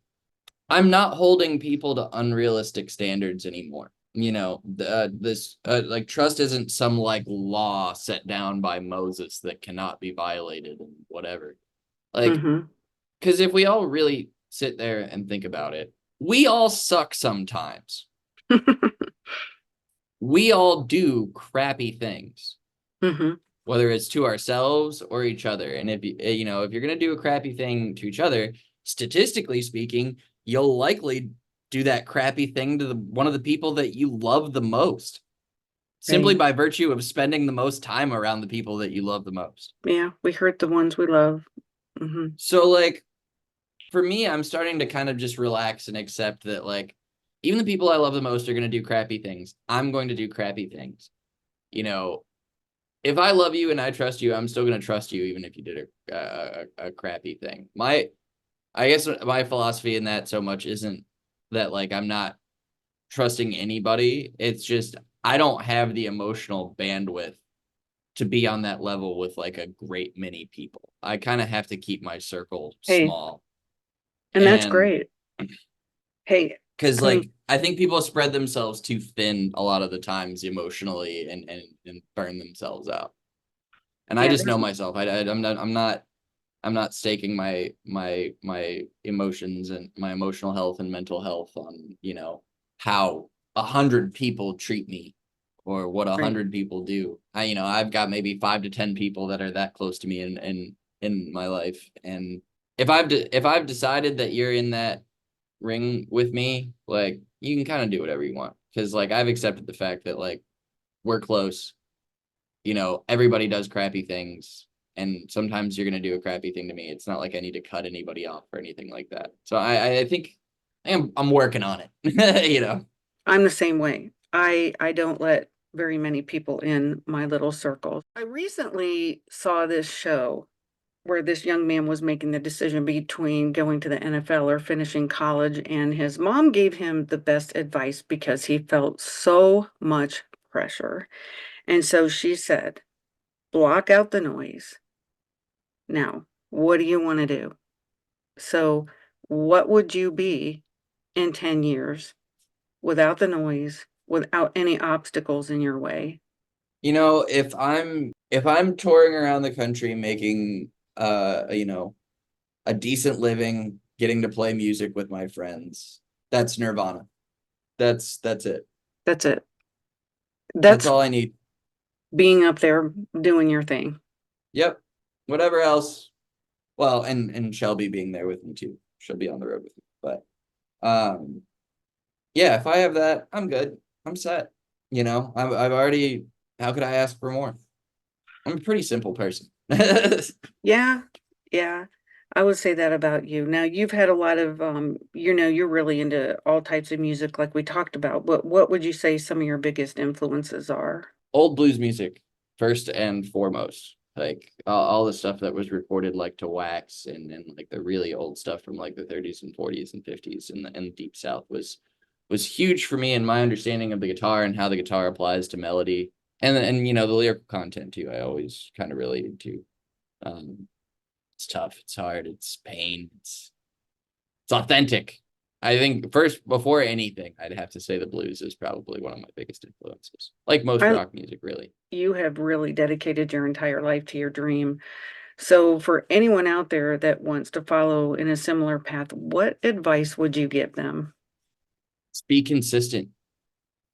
I'm not holding people to unrealistic standards anymore. This like trust isn't some like law set down by Moses that cannot be violated and whatever. Like, Hmm. because if we all really sit there and think about it, we all suck sometimes. We all do crappy things, Hmm. whether it's to ourselves or each other. And if you're gonna do a crappy thing to each other, statistically speaking, you'll likely do that crappy thing to one of the people that you love the most, simply Right. by virtue of spending the most time around the people that you love the most. Yeah, we hurt the ones we love. Hmm. So like for me, I'm starting to kind of just relax and accept that like even the people I love the most are gonna do crappy things. I'm going to do crappy things. You know, if I love you and I trust you, I'm still gonna trust you even if you did a crappy thing. I guess my philosophy in that so much isn't that like I'm not trusting anybody. It's just I don't have the emotional bandwidth to be on that level with like a great many people. I kind of have to keep my circle Hey, small. and that's And great. Hey, because com like I think people spread themselves too thin a lot of the times emotionally and burn themselves out. And I yeah, just know myself. I'm not staking my emotions and my emotional health and mental health on how 100 people treat me or what a right. hundred people do. I've got maybe 5 to 10 people that are that close to me in my life, and if I've decided that you're in that ring with me, like you can kind of do whatever you want because like I've accepted the fact that like we're close. Everybody does crappy things, and sometimes you're gonna do a crappy thing to me. It's not like I need to cut anybody off or anything like that. So I think I'm working on it. I'm the same way. I don't let very many people in my little circle. I recently saw this show where this young man was making the decision between going to the NFL or finishing college, and his mom gave him the best advice because he felt so much pressure. And so she said, block out the noise. Now, what do you want to do? So, what would you be in 10 years without the noise, without any obstacles in your way? If I'm touring around the country making a decent living, getting to play music with my friends, that's nirvana. That's it. That's it. That's That's all I need. being up there doing your thing. Yep. Whatever else. Well, and Shelby being there with me too. She'll be on the road with me. But um yeah, if I have that, I'm good. I'm set. I've already, how could I ask for more? I'm a pretty simple person. Yeah, yeah. I would say that about you. Now, you've had a lot of, you're really into all types of music like we talked about, but what would you say some of your biggest influences are? Old blues music, first and foremost. Like all the stuff that was recorded like to wax and like the really old stuff from like the 30s and 40s and 50s and the Deep South was huge for me and my understanding of the guitar and how the guitar applies to melody and the lyrical content too. I always kind of related to. Um, it's tough, it's hard, it's pain, it's authentic. I think first before anything, I'd have to say the blues is probably one of my biggest influences. Like most I rock music, really. You have really dedicated your entire life to your dream. So, for anyone out there that wants to follow in a similar path, what advice would you give them? Just be consistent.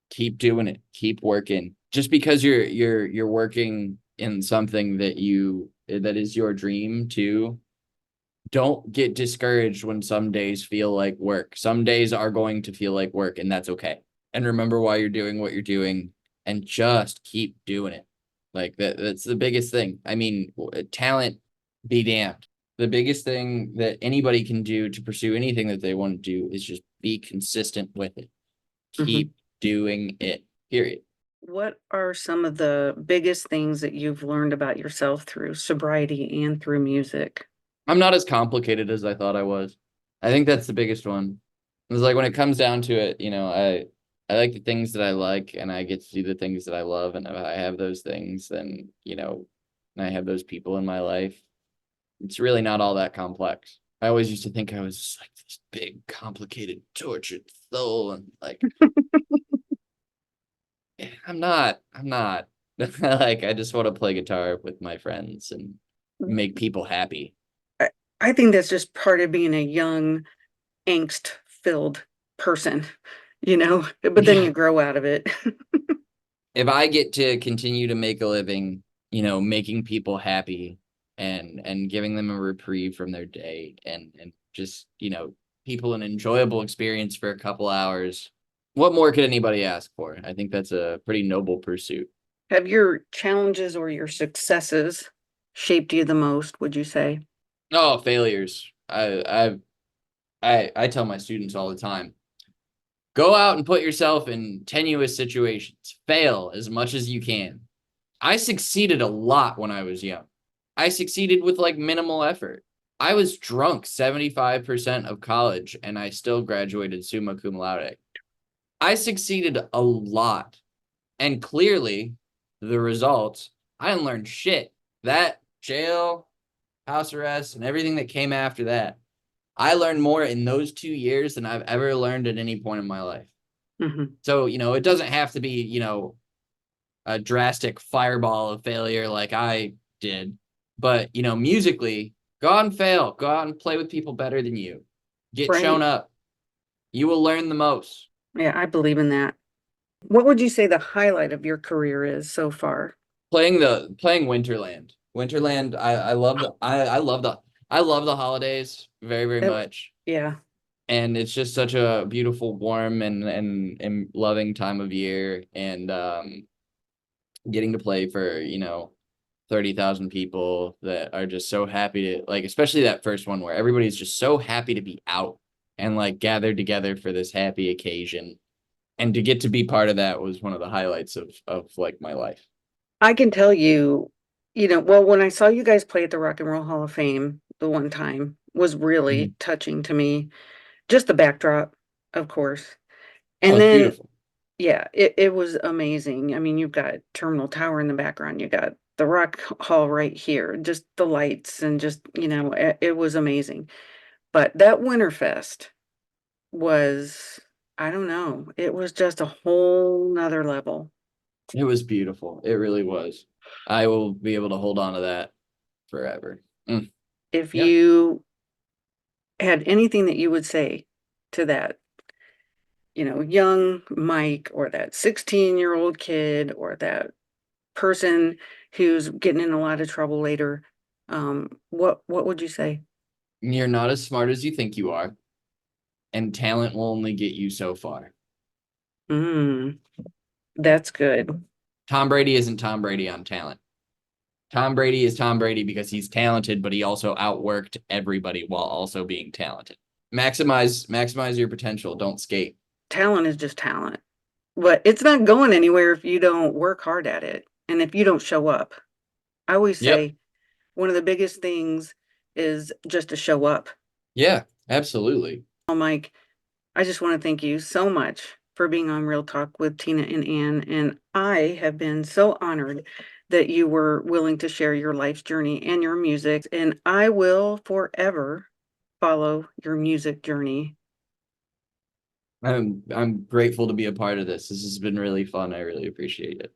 Keep doing it. Keep working. Just because you're working in something that is your dream too don't get discouraged when some days feel like work. Some days are going to feel like work, and that's okay. And remember why you're doing what you're doing and just keep doing it. Like that's the biggest thing. I mean, talent be damned. The biggest thing that anybody can do to pursue anything that they want to do is just be consistent with it. Mhm. Keep doing it. Period. What are some of the biggest things that you've learned about yourself through sobriety and through music? I'm not as complicated as I thought I was. I think that's the biggest one. It's like when it comes down to it, I like the things that I like and I get to do the things that I love. And if I have those things, then, and I have those people in my life. It's really not all that complex. I always used to think I was just like this big, complicated, tortured soul. And like, I'm not. I'm not. Like, I just want to play guitar with my friends and make people happy. I, I think that's just part of being a young, angst-filled person, but then Yeah. you grow out of it. If I get to continue to make a living, making people happy and giving them a reprieve from their day and just, people an enjoyable experience for a couple hours, what more could anybody ask for? I think that's a pretty noble pursuit. Have your challenges or your successes shaped you the most, would you say? Oh, failures. I tell my students all the time, go out and put yourself in tenuous situations. Fail as much as you can. I succeeded a lot when I was young. I succeeded with like minimal effort. I was drunk 75% of college and I still graduated summa cum laude. I succeeded a lot. And clearly, the results, I didn't learn shit. That jail, house arrest, and everything that came after that, I learned more in those 2 years than I've ever learned at any point in my life. Hmm. So, it doesn't have to be, a drastic fireball of failure like I did. But, musically, go out and fail. Go out and play with people better than you. Get shown Right. up. You will learn the most. Yeah, I believe in that. What would you say the highlight of your career is so far? Playing Winterland. Winterland, I love the holidays very, very It- much. yeah, And it's just such a beautiful, warm and loving time of year. And getting to play for, 30,000 people that are just so happy to like, especially that first one where everybody's just so happy to be out and like gathered together for this happy occasion. And to get to be part of that was one of the highlights of like my life. I can tell you, well, when I saw you guys play at the Rock and Roll Hall of Fame the one time was really Mhm. touching to me. Just the backdrop, of course. Oh, And it's then, beautiful. yeah, it was amazing. I mean, you've got Terminal Tower in the background, you got the Rock Hall right here, just the lights and just, it was amazing. But that Winterfest was, I don't know, it was just a whole nother level. It was beautiful. It really was. I will be able to hold on to that forever. Mm. If Yeah. you had anything that you would say to that, young Mike or that 16-year-old kid or that person who's getting in a lot of trouble later, what would you say? You're not as smart as you think you are, and talent will only get you so far. Mm, that's good. Tom Brady isn't Tom Brady on talent. Tom Brady is Tom Brady because he's talented, but he also outworked everybody while also being talented. Maximize your potential. Don't skate. Talent is just talent, but it's not going anywhere if you don't work hard at it and if you don't show up. I always Yep. say one of the biggest things is just to show up. Yeah, absolutely. Oh, Mike, I just want to thank you so much for being on Real Talk with Tina and Ann. And I have been so honored that you were willing to share your life's journey and your music. And I will forever follow your music journey. I'm grateful to be a part of this. This has been really fun. I really appreciate it.